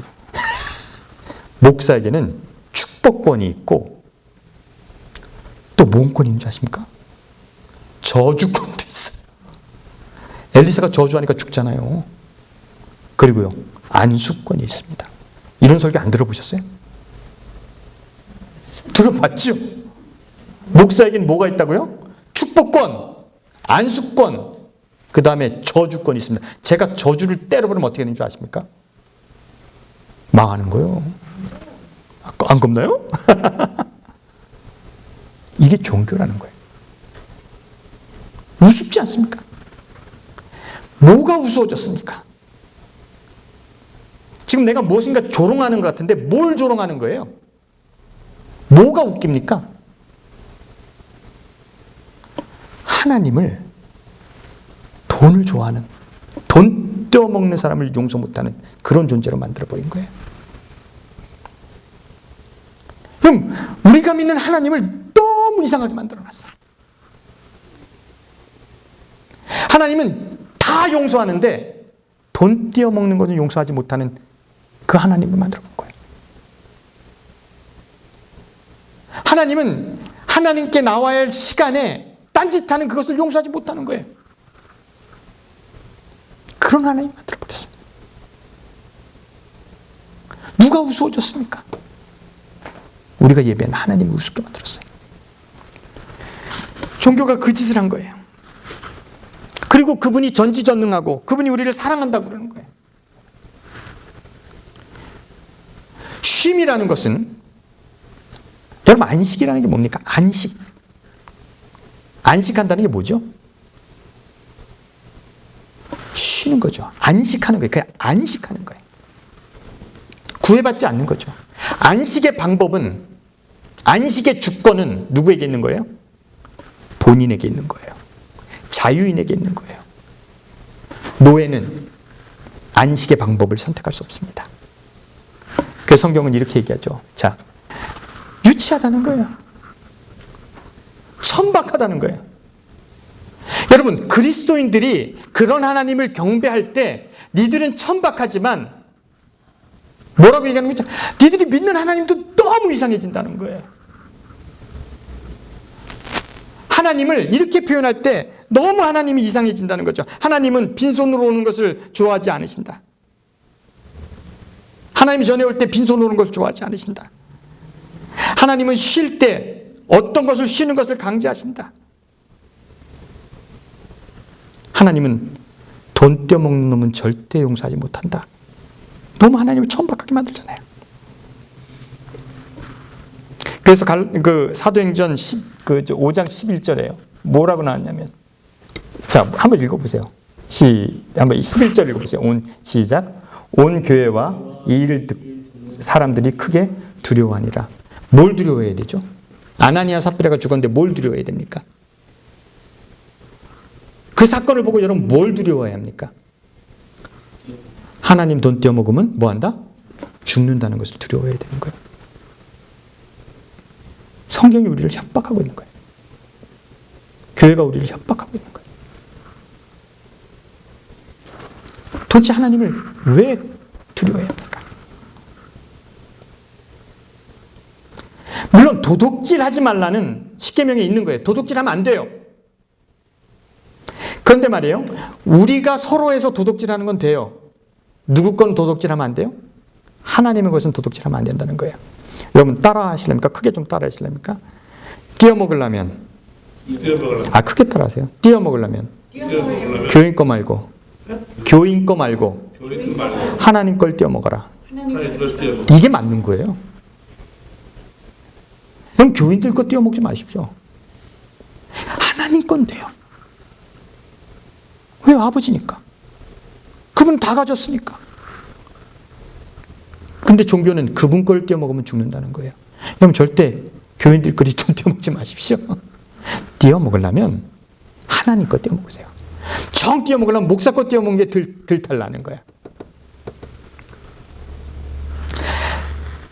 목사에게는 축복권이 있고 또 뭔 권이 있는 줄 아십니까? 저주권도 있어요. 엘리사가 저주하니까 죽잖아요. 그리고요, 안수권이 있습니다. 이런 설교 안 들어보셨어요? 들어봤죠? 목사에게는 뭐가 있다고요? 축복권, 안수권, 그 다음에 저주권이 있습니다. 제가 저주를 때려버리면 어떻게 되는 줄 아십니까? 망하는 거예요. 안 겁나요? 이게 종교라는 거예요. 우습지 않습니까? 뭐가 우스워졌습니까? 지금 내가 무엇인가 조롱하는 것 같은데 뭘 조롱하는 거예요? 뭐가 웃깁니까? 하나님을 돈을 좋아하는, 돈 떼어먹는 사람을 용서 못하는 그런 존재로 만들어버린 거예요. 그럼 우리가 믿는 하나님을 너무 이상하게 만들어놨어. 하나님은 다 용서하는데 돈 떼어먹는 것은 용서하지 못하는 그 하나님을 만들어본 거예요. 하나님은 하나님께 나와야 할 시간에 딴짓하는 그것을 용서하지 못하는 거예요. 그런 하나님 만들어버렸어요. 누가 우스워졌습니까? 우리가 예배하는 하나님이 우습게 만들었어요. 종교가 그 짓을 한 거예요. 그리고 그분이 전지전능하고 그분이 우리를 사랑한다고 그러는 거예요. 쉼이라는 것은 여러분 안식이라는 게 뭡니까? 안식한다는 게 뭐죠? 쉬는 거죠. 안식하는 거예요. 그냥 안식하는 거예요. 구애받지 않는 거죠. 안식의 방법은, 안식의 주권은 누구에게 있는 거예요? 본인에게 있는 거예요. 자유인에게 있는 거예요. 노예는 안식의 방법을 선택할 수 없습니다. 그래서 성경은 이렇게 얘기하죠. 자, 유치하다는 거예요. 천박하다는 거예요. 여러분, 그리스도인들이 그런 하나님을 경배할 때 니들은 천박하지만 뭐라고 얘기하는 거죠? 니들이 믿는 하나님도 너무 이상해진다는 거예요. 하나님을 이렇게 표현할 때 너무 하나님이 이상해진다는 거죠. 하나님은 빈손으로 오는 것을 좋아하지 않으신다. 하나님이 전에 올 때 빈손으로 오는 것을 좋아하지 않으신다. 하나님은 쉴 때 어떤 것을 쉬는 것을 강제하신다. 하나님은 돈 떼어먹는 놈은 절대 용서하지 못한다. 너무 하나님을 천박하게 만들잖아요. 그래서 사도행전 5장 11절에요. 뭐라고 나왔냐면, 자, 한번 읽어보세요. 한번 11절 읽어보세요. 시작. 온 교회와 이 일을 사람들이 크게 두려워하니라. 뭘 두려워해야 되죠? 아나니아 삽비라가 죽었는데 뭘 두려워해야 됩니까? 그 사건을 보고 여러분 뭘 두려워해야 합니까? 하나님 돈 떼어먹으면 뭐한다? 죽는다는 것을 두려워해야 되는 거예요. 성경이 우리를 협박하고 있는 거예요. 교회가 우리를 협박하고 있는 거예요. 도대체 하나님을 왜 두려워해야 합니까? 물론 도둑질하지 말라는 십계명에 있는 거예요. 도둑질하면 안 돼요. 그런데 말이에요, 우리가 서로에서 도둑질하는 건 돼요. 누구 건 도둑질하면 안 돼요? 하나님의 것은 도둑질하면 안 된다는 거예요. 여러분 따라 하시렵니까? 크게 좀 따라 하시렵니까? 띄어먹으려면, 크게 따라 하세요. 띄어먹으려면 교인 거 말고 하나님 걸 띄어먹어라. 이게 맞는 거예요. 그럼 교인들 거 띄어먹지 마십시오. 하나님 건 돼요. 왜? 아버지니까. 그분 다 가졌으니까. 근데 종교는 그분 걸 띄어먹으면 죽는다는 거예요. 그럼 절대 교인들 거리 돈 띄어먹지 마십시오. 띄어먹으려면 하나님 거 띄어먹으세요. 정 띄어먹으려면 목사 거 띄어먹는 게 덜 나는 거야.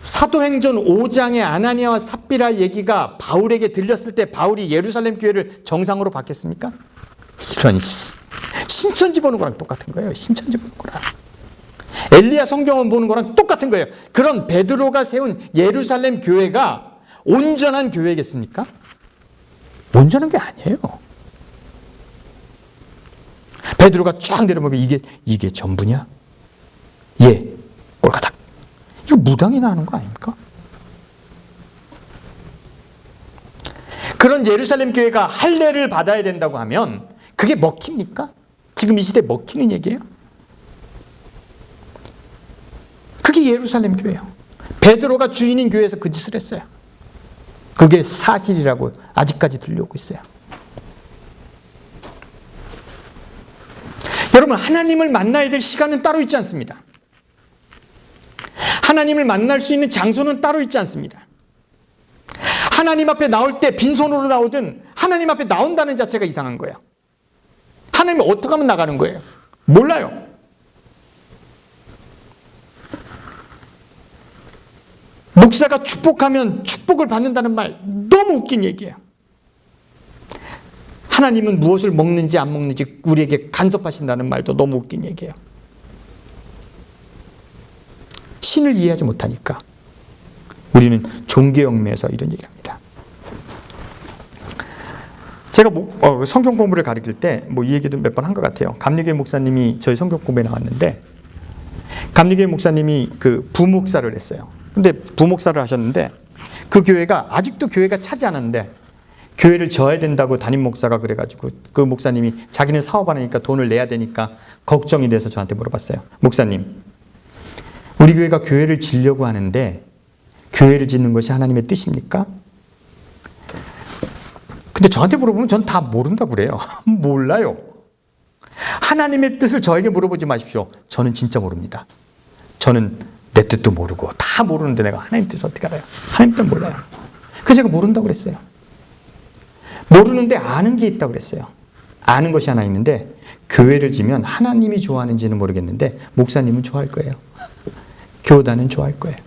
사도행전 5장의 아나니아와 삽비라 얘기가 바울에게 들렸을 때 바울이 예루살렘 교회를 정상으로 받겠습니까? 이런 신천지 보는 거랑 똑같은 거예요. 신천지 보는 거랑. 엘리야 성경을 보는 거랑 똑같은 거예요. 그런 베드로가 세운 예루살렘 교회가 온전한 교회겠습니까? 온전한 게 아니에요. 베드로가 쫙 내려보면 이게 전부냐? 예, 꼴가닥. 이거 무당이나 하는 거 아닙니까? 그런 예루살렘 교회가 할례를 받아야 된다고 하면 그게 먹힙니까? 지금 이 시대에 먹히는 얘기예요? 그게 예루살렘 교회예요. 베드로가 주인인 교회에서 그 짓을 했어요. 그게 사실이라고 아직까지 들려오고 있어요. 여러분, 하나님을 만나야 될 시간은 따로 있지 않습니다. 하나님을 만날 수 있는 장소는 따로 있지 않습니다. 하나님 앞에 나올 때 빈손으로 나오든 하나님 앞에 나온다는 자체가 이상한 거예요. 하나님이 어떻게 하면 나가는 거예요? 몰라요. 목사가 축복하면 축복을 받는다는 말 너무 웃긴 얘기예요. 하나님은 무엇을 먹는지 안 먹는지 우리에게 간섭하신다는 말도 너무 웃긴 얘기예요. 신을 이해하지 못하니까 우리는 종교 얽매여서 이런 얘기를 합니다. 제가 성경 공부를 가르칠 때 이 얘기도 몇 번 한 것 같아요. 감리교회 목사님이 저희 성경 공부에 나왔는데 감리교회 목사님이 그 부목사를 했어요. 근데 부목사를 하셨는데 그 교회가 아직도 교회가 차지 않았는데 교회를 져야 된다고 담임 목사가 그래가지고 그 목사님이 자기는 사업하니까 돈을 내야 되니까 걱정이 돼서 저한테 물어봤어요. 목사님, 우리 교회가 교회를 지려고 하는데 교회를 짓는 것이 하나님의 뜻입니까? 근데 저한테 물어보면 전 다 모른다고 그래요. 몰라요. 하나님의 뜻을 저에게 물어보지 마십시오. 저는 진짜 모릅니다. 저는 내 뜻도 모르고 다 모르는데 내가 하나님 뜻을 어떻게 알아요? 하나님 뜻 몰라요. 그래서 제가 모른다고 그랬어요. 모르는데 아는 게 있다고 그랬어요. 아는 것이 하나 있는데 교회를 지면 하나님이 좋아하는지는 모르겠는데 목사님은 좋아할 거예요. 교단은 좋아할 거예요.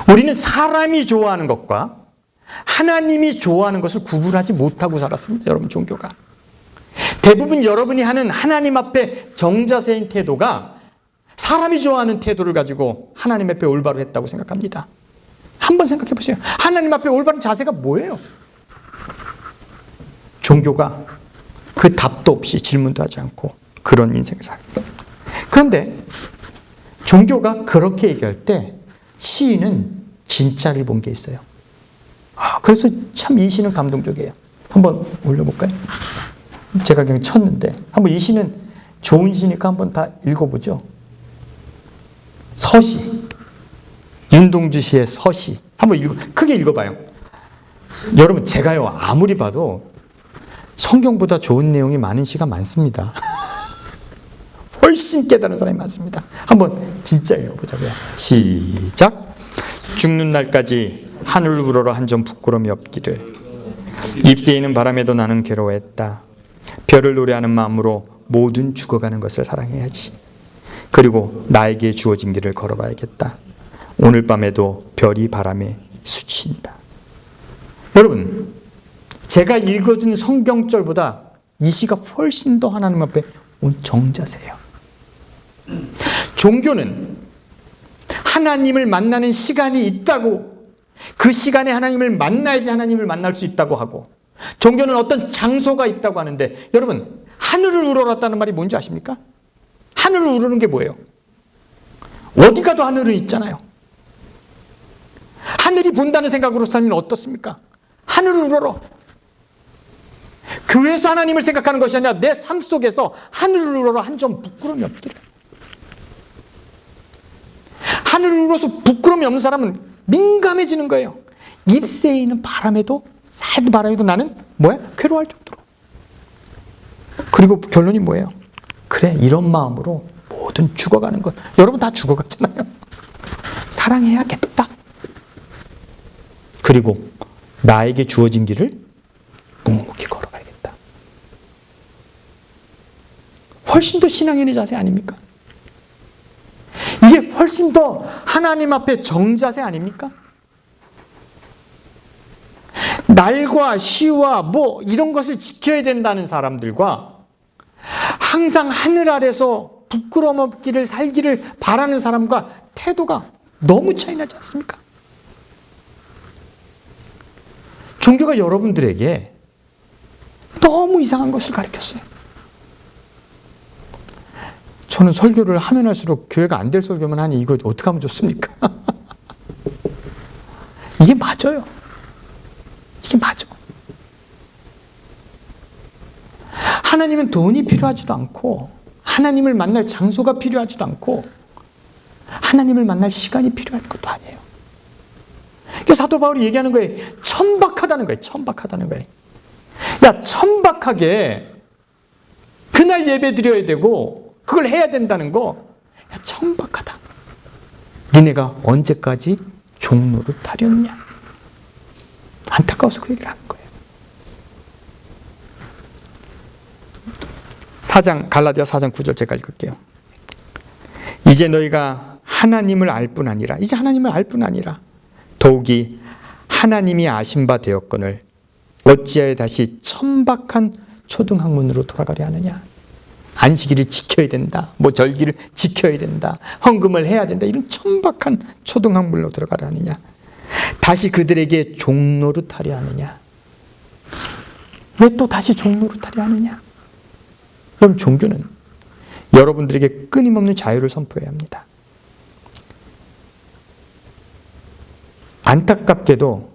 우리는 사람이 좋아하는 것과 하나님이 좋아하는 것을 구분하지 못하고 살았습니다. 여러분, 종교가. 대부분 여러분이 하는 하나님 앞에 정자세인 태도가 사람이 좋아하는 태도를 가지고 하나님 앞에 올바로 했다고 생각합니다. 한번 생각해 보세요. 하나님 앞에 올바른 자세가 뭐예요? 종교가 그 답도 없이 질문도 하지 않고 그런 인생을 살아요. 그런데 종교가 그렇게 얘기할 때 시인은 진짜를 본 게 있어요. 그래서 참 이 시는 감동적이에요. 한번 올려볼까요? 제가 그냥 쳤는데 한번 이 시는 좋은 시니까 한번 다 읽어보죠. 서시, 윤동주 씨의 서시 한번 크게 읽어봐요. 여러분, 제가요 아무리 봐도 성경보다 좋은 내용이 많은 시가 많습니다. 훨씬 깨달은 사람이 많습니다. 한번 진짜 읽어보자고요. 시작. 죽는 날까지 하늘 우러러 한 점 부끄러움이 없기를. 잎새이는 바람에도 나는 괴로워했다. 별을 노래하는 마음으로 모든 죽어가는 것을 사랑해야지. 그리고 나에게 주어진 길을 걸어가야겠다. 오늘 밤에도 별이 바람에 스친다. 여러분, 제가 읽어준 성경절보다 이 시가 훨씬 더 하나님 앞에 온 정자세예요. 종교는 하나님을 만나는 시간이 있다고, 그 시간에 하나님을 만나야지 하나님을 만날 수 있다고 하고, 종교는 어떤 장소가 있다고 하는데, 여러분, 하늘을 우러렀다는 말이 뭔지 아십니까? 하늘을 우르는 게 뭐예요? 어디 가도 하늘은 있잖아요. 하늘이 본다는 생각으로 살면 어떻습니까? 하늘을 우러러. 교회에서 하나님을 생각하는 것이 아니라 내 삶 속에서 하늘을 우러러 한 점 부끄러움이 없기를. 하늘을 우러러서 부끄러움이 없는 사람은 민감해지는 거예요. 잎새이는 바람에도, 살도 바람에도 나는 뭐야? 괴로워할 정도로. 그리고 결론이 뭐예요? 그래, 이런 마음으로 모든 죽어가는 것. 여러분 다 죽어갔잖아요. 사랑해야겠다. 그리고 나에게 주어진 길을 묵묵히 걸어가야겠다. 훨씬 더 신앙인의 자세 아닙니까? 이게 훨씬 더 하나님 앞에 정자세 아닙니까? 날과 시와 뭐 이런 것을 지켜야 된다는 사람들과 항상 하늘 아래서 부끄러움 없기를 살기를 바라는 사람과 태도가 너무 차이 나지 않습니까? 종교가 여러분들에게 너무 이상한 것을 가르쳤어요. 저는 설교를 하면 할수록 교회가 안 될 설교만 하니 이거 어떻게 하면 좋습니까? 이게 맞아요. 이게 맞아. 하나님은 돈이 필요하지도 않고 하나님을 만날 장소가 필요하지도 않고 하나님을 만날 시간이 필요할 것도 아니에요. 그래서 사도 바울이 얘기하는 거예요. 천박하다는 거예요. 천박하다는 거예요. 야, 천박하게 그날 예배 드려야 되고 그걸 해야 된다는 거, 야, 천박하다. 니네가 언제까지 종로를 타렸냐. 안타까워서 그 얘기를 하는 거예요. 4장, 갈라디아 4장 9절 제가 읽을게요. 이제 너희가 하나님을 알 뿐 아니라, 이제 하나님을 알 뿐 아니라 더욱이 하나님이 아신 바 되었거늘 어찌하여 다시 천박한 초등학문으로 돌아가려 하느냐. 안식일을 지켜야 된다, 뭐 절기를 지켜야 된다, 헌금을 해야 된다, 이런 천박한 초등학문으로 들어가려 하느냐. 다시 그들에게 종노릇하려 하느냐. 왜 또 다시 종노릇하려 하느냐. 그럼 종교는 여러분들에게 끊임없는 자유를 선포해야 합니다. 안타깝게도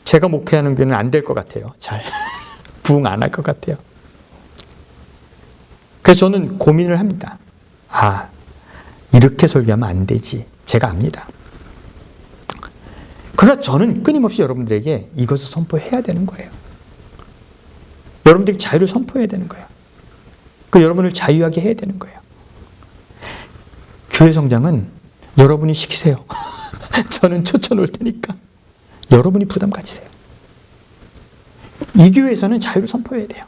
제가 목회하는 교회는 안 될 것 같아요. 잘 부응 안 할 것 같아요. 그래서 저는 고민을 합니다. 아, 이렇게 설교하면 안 되지. 제가 압니다. 그러나 저는 끊임없이 여러분들에게 이것을 선포해야 되는 거예요. 여러분들이 자유를 선포해야 되는 거예요. 그 여러분을 자유하게 해야 되는 거예요. 교회 성장은 여러분이 시키세요. 저는 초쳐놓을 테니까 여러분이 부담 가지세요. 이 교회에서는 자유를 선포해야 돼요.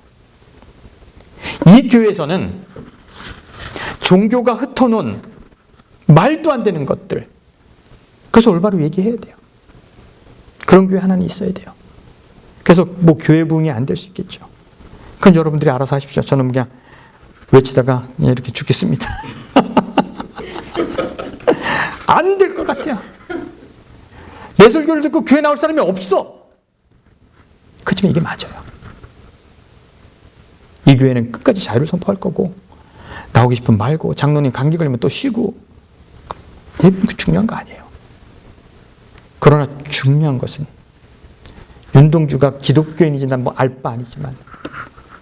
이 교회에서는 종교가 흩어놓은 말도 안 되는 것들, 그래서 올바로 얘기해야 돼요. 그런 교회 하나는 있어야 돼요. 그래서 뭐 교회 부흥이 안 될 수 있겠죠. 그건 여러분들이 알아서 하십시오. 저는 그냥 외치다가 그냥 이렇게 죽겠습니다. 안 될 것 같아요. 내 설교를 듣고 교회 나올 사람이 없어. 그렇지만 이게 맞아요. 이 교회는 끝까지 자유를 선포할 거고, 나오기 싶으면 말고, 장로님 감기 걸리면 또 쉬고, 그 중요한 거 아니에요. 그러나 중요한 것은 윤동주가 기독교인이지 난 뭐 알 바 아니지만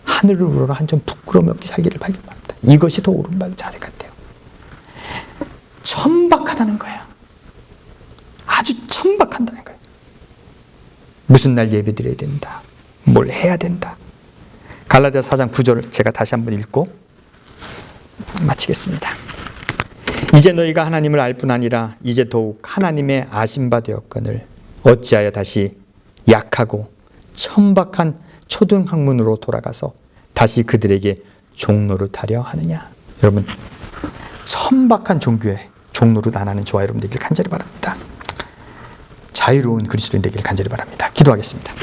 하늘을 우러러 한 점 부끄러움 없게 살기를 바라기 바랍니다. 이것이 더 옳은 자세 같아요. 천박하다는 거예요. 아주 천박한다는 거예요. 무슨 날 예배 드려야 된다. 뭘 해야 된다. 갈라디아 4장 9절을 제가 다시 한번 읽고 마치겠습니다. 이제 너희가 하나님을 알 뿐 아니라 이제 더욱 하나님의 아신 바 되었거늘 어찌하여 다시 약하고 천박한 초등학문으로 돌아가서 다시 그들에게 종노릇 하려 하느냐. 여러분, 천박한 종교에 종노릇 안 하는 저와 여러분 되기를 간절히 바랍니다. 자유로운 그리스도인 되기를 간절히 바랍니다. 기도하겠습니다.